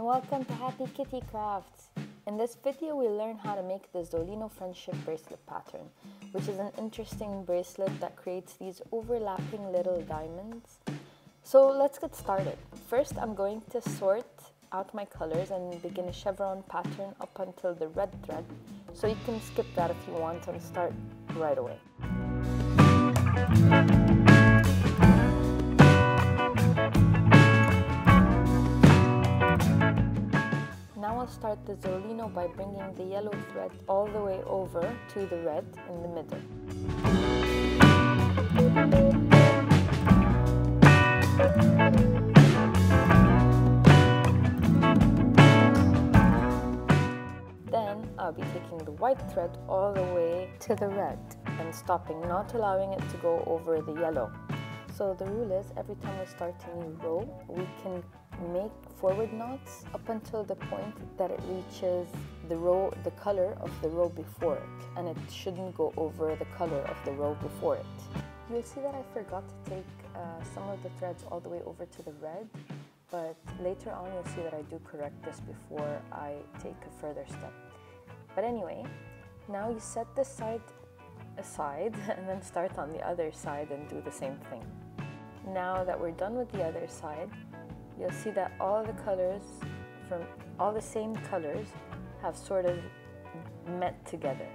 welcome to HappyKittyCrafts. In this video we'll learn how to make the Zolino friendship bracelet pattern, which is an interesting bracelet that creates these overlapping little diamonds. So let's get started. First I'm going to sort out my colors and begin a chevron pattern up until the red thread, so you can skip that if you want and start right away. Now I'll start the Zolino by bringing the yellow thread all the way over to the red in the middle. Then I'll be taking the white thread all the way to the red and stopping, not allowing it to go over the yellow. So the rule is, every time we start a new row, we can make forward knots up until the point that it reaches the color of the row before it, and it shouldn't go over the color of the row before it. You'll see that I forgot to take some of the threads all the way over to the red, but later on you'll see that I do correct this before I take a further step. But anyway, now you set this side aside and then start on the other side and do the same thing. Now that we're done with the other side, you'll see that all the colors from all the same colors have sort of met together.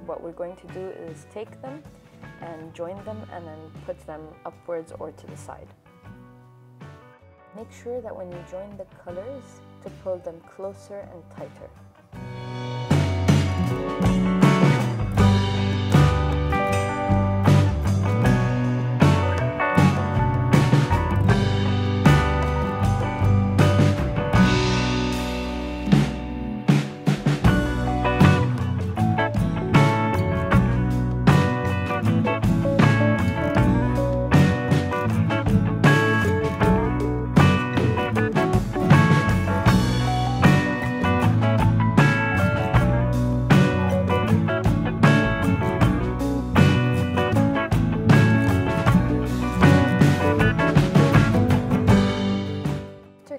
What we're going to do is take them and join them and then put them upwards or to the side. Make sure that when you join the colors to pull them closer and tighter.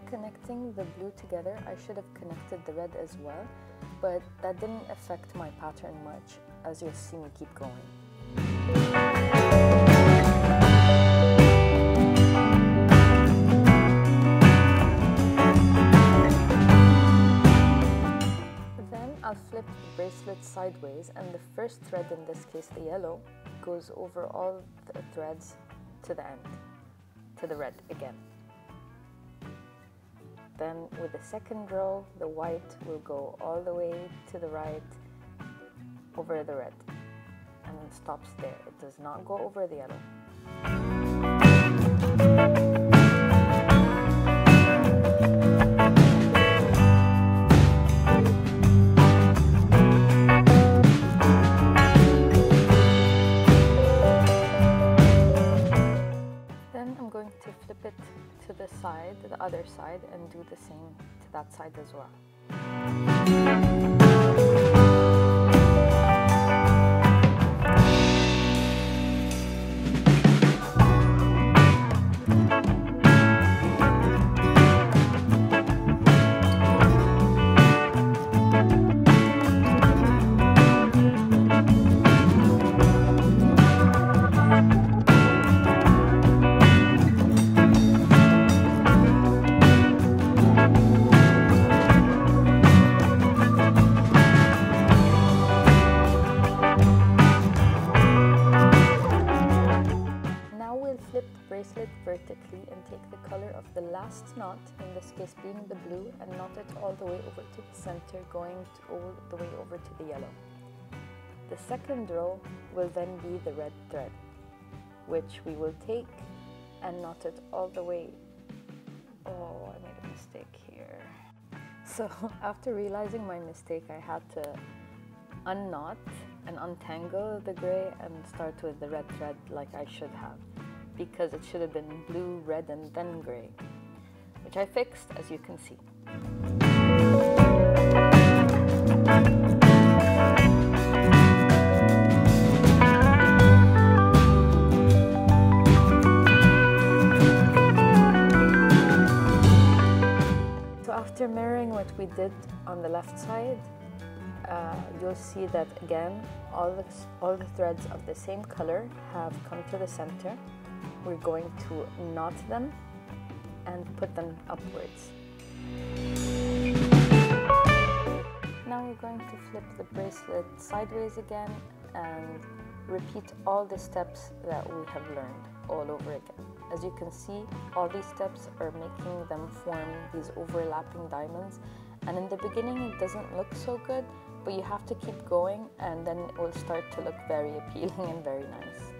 Connecting the blue together, I should have connected the red as well, but that didn't affect my pattern much, as you'll see me keep going. Then I'll flip the bracelet sideways, and the first thread, in this case the yellow, goes over all the threads to the end, to the red again. Then with the second row, the white will go all the way to the right over the red and then stops there. It does not go over the yellow. Then I'm going to flip it to the side, the other side, and do the same to that side as well. Bracelet vertically and take the color of the last knot, in this case being the blue, and knot it all the way over to the center, going all the way over to the yellow. The second row will then be the red thread, which we will take and knot it all the way. Oh, I made a mistake here. So after realizing my mistake, I had to unknot and untangle the gray and start with the red thread like I should have, because it should have been blue, red, and then gray, which I fixed, as you can see. after mirroring what we did on the left side, you'll see that again all the threads of the same color have come to the center. We're going to knot them and put them upwards. Now we're going to flip the bracelet sideways again and repeat all the steps that we have learned all over again. As you can see, all these steps are making them form these overlapping diamonds, and in the beginning it doesn't look so good, but you have to keep going and then it will start to look very appealing and very nice.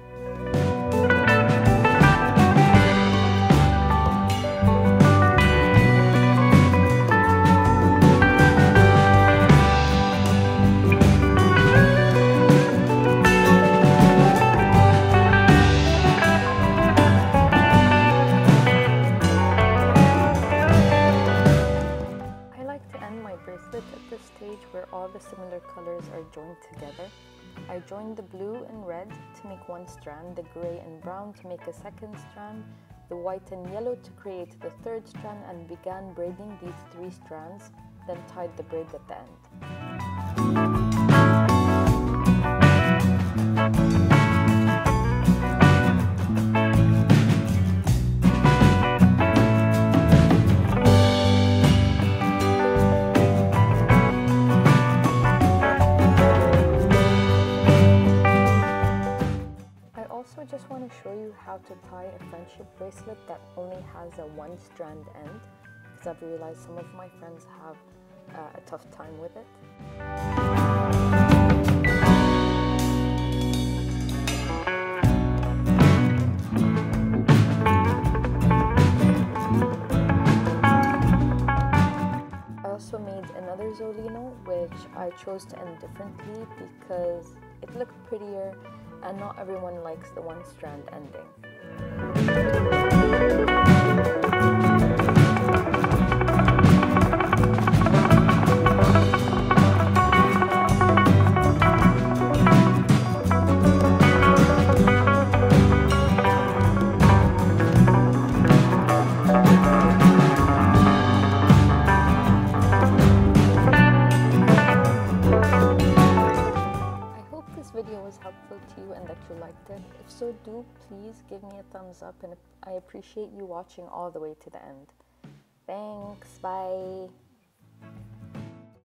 At this stage where all the similar colors are joined together. I joined the blue and red to make one strand, the gray and brown to make a second strand, the white and yellow to create the third strand, and began braiding these 3 strands, then tied the braid at the end. I just want to show you how to tie a friendship bracelet that only has a 1-strand end, because I've realized some of my friends have a tough time with it. I also made another Zolino, which I chose to end differently because it looked prettier and not everyone likes the 1-strand ending. Helpful to you and that you liked it. If so, do please give me a thumbs up, and I appreciate you watching all the way to the end. Thanks, bye!